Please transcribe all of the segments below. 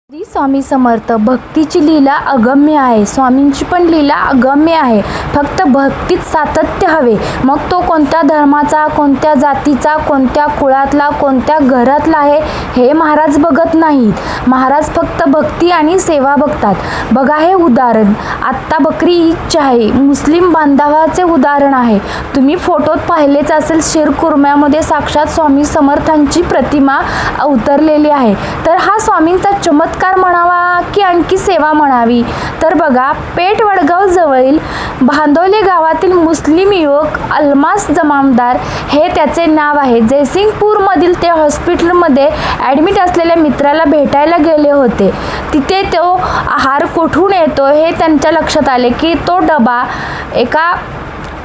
श्री स्वामी समर्थ. भक्तीची लीला अगम्य आहे. स्वामींची पण लीला अगम्य आहे. फक्त भक्तीत सातत्य हवे. मग तो कोणत्या धर्माचा, कोणत्या जातीचा, कोणत्या कुळातला, कोणत्या घरातला आहे हे महाराज बघत नाहीत. महाराज फक्त भक्ती आणि सेवा बघतात. बघा हे उदाहरण, आत्ता बकरी ईदचे आहे. मुस्लिम बांधवाचे उदाहरण आहे. तुम्ही फोटोत पाहिलेच असेल, शिरकुर्म्यामध्ये साक्षात स्वामी समर्थांची प्रतिमा अवतरलेली आहे. तर हा स्वामींचा चमत्कार म्हणावा की आणखी सेवा म्हणावी? तर बघा, पेठ वडगाव जवळील भांदोले गावातील मुस्लिम युवक अल्मास जमादार हे त्याचे नाव आहे. जयसिंगपूरमधील ते हॉस्पिटलमध्ये ॲडमिट असलेल्या मित्राला भेटायला गेले होते. तिथे तो आहार कुठून येतो हे त्यांच्या लक्षात आले की तो डबा एका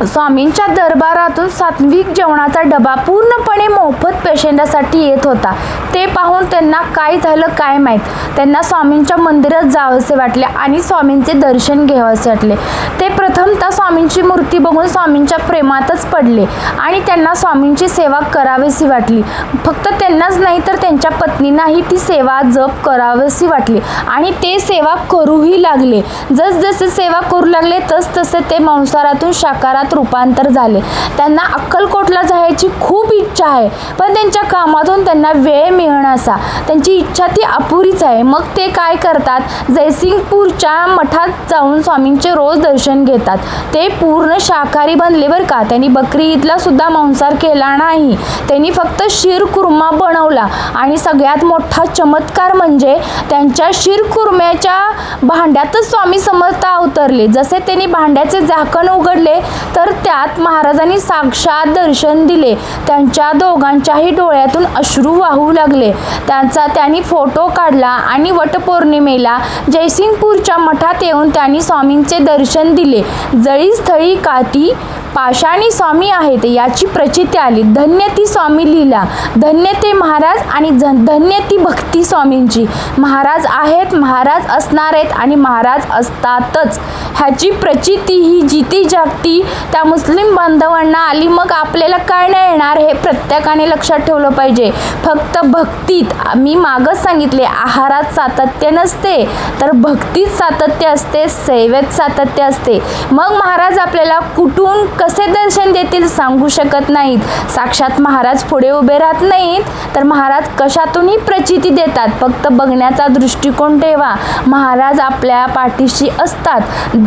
स्वामींच्या दरबारातून सात्विक जेवणाचा डबा पूर्णपणे मोफत पेशंटासाठी येत होता. ते पाहून त्यांना काय झालं काय माहीत, त्यांना स्वामींच्या मंदिरात जावंसे वाटले आणि स्वामींचे दर्शन घ्यावंसे वाटले. ते प्रथमतः स्वामींची मूर्ती बघून स्वामींच्या प्रेमातच पडले आणि त्यांना स्वामींची सेवा करावीशी वाटली. फक्त त्यांनाच नाही तर त्यांच्या पत्नींनाही ती सेवा जप करावीशी वाटली आणि ते सेवा करूही लागले. जसजसे सेवा करू लागले तसतसे ते मांसाहारातून शाकाहारात रूपांतर झाले. त्यांना अक्कलकोटला जायची खूप इच्छा आहे, पण त्यांच्या कामातून त्यांना वेळ मिळण्याचा त्यांची इच्छा ती अपुरीच आहे. मग ते काय करतात, जयसिंगपूरच्या मठात जाऊन स्वामींचे रोज दर्शन घेतात. ते पूर्ण शाकाहारी बनले बरं का. त्यांनी बकरी ईदला सुद्धा मांसाहार केला नाही. त्यांनी फक्त शिरकुर्मा बनवला आणि सगळ्यात मोठा चमत्कार म्हणजे त्यांच्या शिरकुर्म्याच्या भांड्यातच स्वामी समर्थ अवतरले. जसे त्यांनी भांड्याचे झाकण उघडले तर त्यात महाराजांनी साक्षात दर्शन दिले. त्यांच्या दोघांच्याही डोळ्यातून अश्रू वाहू लागले. त्यांनी फोटो काढला आणि वटपौर्णिमेला जयसिंगपूरच्या मठात येऊन त्यांनी स्वामींचे दर्शन दिले. जळीस्थळी काठी पाषाणी स्वामी आहेत याची प्रचिती आली. धन्य ती स्वामी लीला, धन्य ते महाराज आणि धन्य ती भक्ती स्वामींची. महाराज आहेत, महाराज असणार आहेत आणि महाराज असतातच ह्याची प्रचिती ही जिती जागती त्या मुस्लिम बांधवांना आली. मग आपल्याला काय नाही येणार हे प्रत्येकाने लक्षात ठेवलं पाहिजे. फक्त भक्तीत, मी मागच सांगितले, आहारात सातत्य नसते तर भक्तीत सातत्य असते, सेवेत सातत्य असते. मग महाराज आपल्याला कुठून कसे दर्शन देतील सांगू शकत नाहीत. साक्षात महाराज पुढे उभे राहत नाहीत तर महाराज कशातूनही प्रचिती देतात. फक्त बघण्याचा दृष्टिकोन ठेवा. महाराज आपल्या पाठीशी असतात.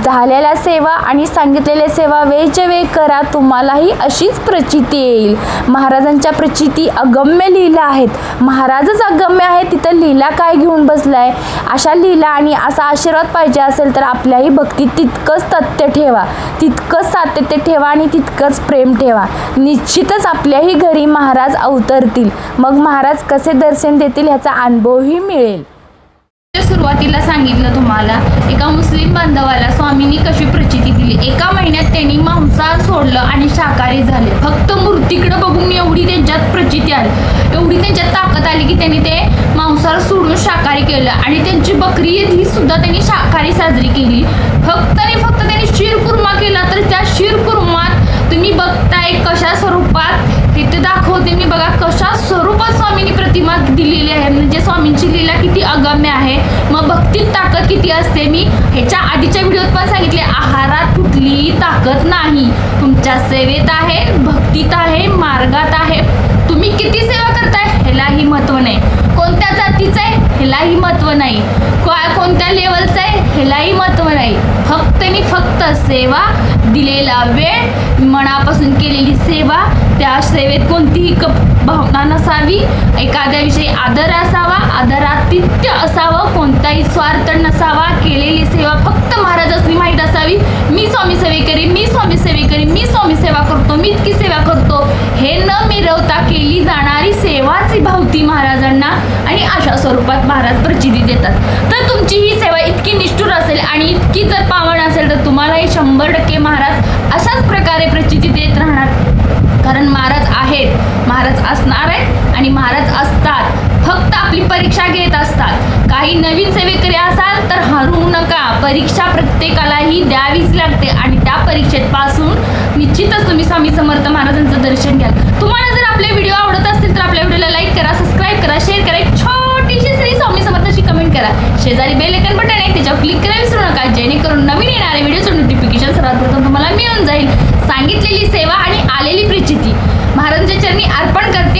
झालेल्या सेवा आणि सांगितलेल्या सेवा वेळच्या वेळ करा, तुम्हालाही अशीच प्रचिती येईल. महाराजांच्या प्रचिती अगम्य लीला आहेत. महाराजच अगम्य आहे, तिथं लीला काय घेऊन बसलाय? अशा लीला आणि असा आशीर्वाद पाहिजे असेल तर आपल्याही भक्तीत तितकंच तथ्य ठेवा, तितकंच सातत्य ठेवा आणि तितकंच प्रेम ठेवा. निश्चितच आपल्याही घरी महाराज अवतरतील. मग महाराज कसे दर्शन देतील ह्याचा अनुभवही मिळेल. सुरुवातीला सांगितलं तुम्हाला, एका मुस्लिम बांधवाला स्वामींनी कशी प्रचिती दिली. एका महिन्यात त्यांनी मांसाहार सोडलं आणि शाकाहारी झाले. फक्त मूर्तीकडे बघून एवढी त्यांच्यात प्रचिती आली, एवढी त्यांच्यात ताकद आली की त्यांनी ते मांसाहार सोडून शाकाहारी केलं आणि त्यांची बकरी ईद ही सुद्धा त्यांनी शाकाहारी साजरी केली. फक्त त्यांनी शिरकुर्मा केला. तर त्या शिरकुर्मात तुम्ही बघताय कशा स्वरूपात तिथे दाखवते मी, बघा कशा स्वरूपात स्वामींनी प्रतिमा दिलेली आहे. म्हणजे स्वामींची लीला किती अगम्य आहे. मग भक्तीत ताकद किती असते मी ह्याच्या आधीच्या व्हिडिओत पण सांगितले. आहारात कुठलीही ताकद नाही, तुमच्या सेवेत आहे, भक्तीत आहे, मार्गात आहे. तुम्ही किती सेवा करताय ह्यालाही महत्त्व नाही, कोणत्या जातीचं आहे ह्यालाही महत्त्व नाही, कोणत्या लेवलचं आहे ह्यालाही महत्त्व नाही. फक्त सेवा, दिलेला वेळ, मनापासून केलेली सेवा, त्या सेवेत कोणतीही भावना नसावी, एखाद्याविषयी आदर असावा, आदरातिथ्य असावं, कोणताही स्वार्थ नसावा. केलेली सेवा फक्त महाराजांनी माहीत असावी. मी स्वामी सेवेकरी, मी स्वामी सेवेकरी, मी स्वामी सेवा करतो, मी इतकी सेवा करतो हे न मिरवता केली जाणारी सेवाच भावती महाराजांना आणि अशा स्वरूपात महाराज प्रचिती देतात. तर तुमची ही सेवा इतकी निष्ठुर असेल आणि इतकी जर पावन असेल तर तुम्हालाही 100% महाराज अशाच प्रकारे प्रचिती देत राहणार. कारण महाराज आहेत, महाराज असणार आहेत आणि महाराज असतात. फक्त आपली परीक्षा घेत असतात. काही नवीन सेवेकरी असाल तर हरू नका. परीक्षा प्रत्येकालाही द्यावीच लागते आणि त्या परीक्षेत पासून निश्चितच तुम्ही स्वामी समर्थ महाराजांचं दर्शन घ्याल. तुम्हाला जर आपले व्हिडिओ आवडत असतील तर आपल्या व्हिडिओला लाईक करा, सबस्क्राईब करा, शेअर करा, एक छोटीशी श्री स्वामी समर्थाची कमेंट करा. शेजारी बेल आयकॉन बटन आहे त्याच्यावर क्लिक करायला विसरू नका, जेणेकरून नवीन येणारे व्हिडिओचं नोटिफिकेशन सर्वात प्रथम तुम्हाला मिळून जाईल. सांगितलेली सेवा आणि आलेली प्रचिती महाराजांच्या चरणी अर्पण करते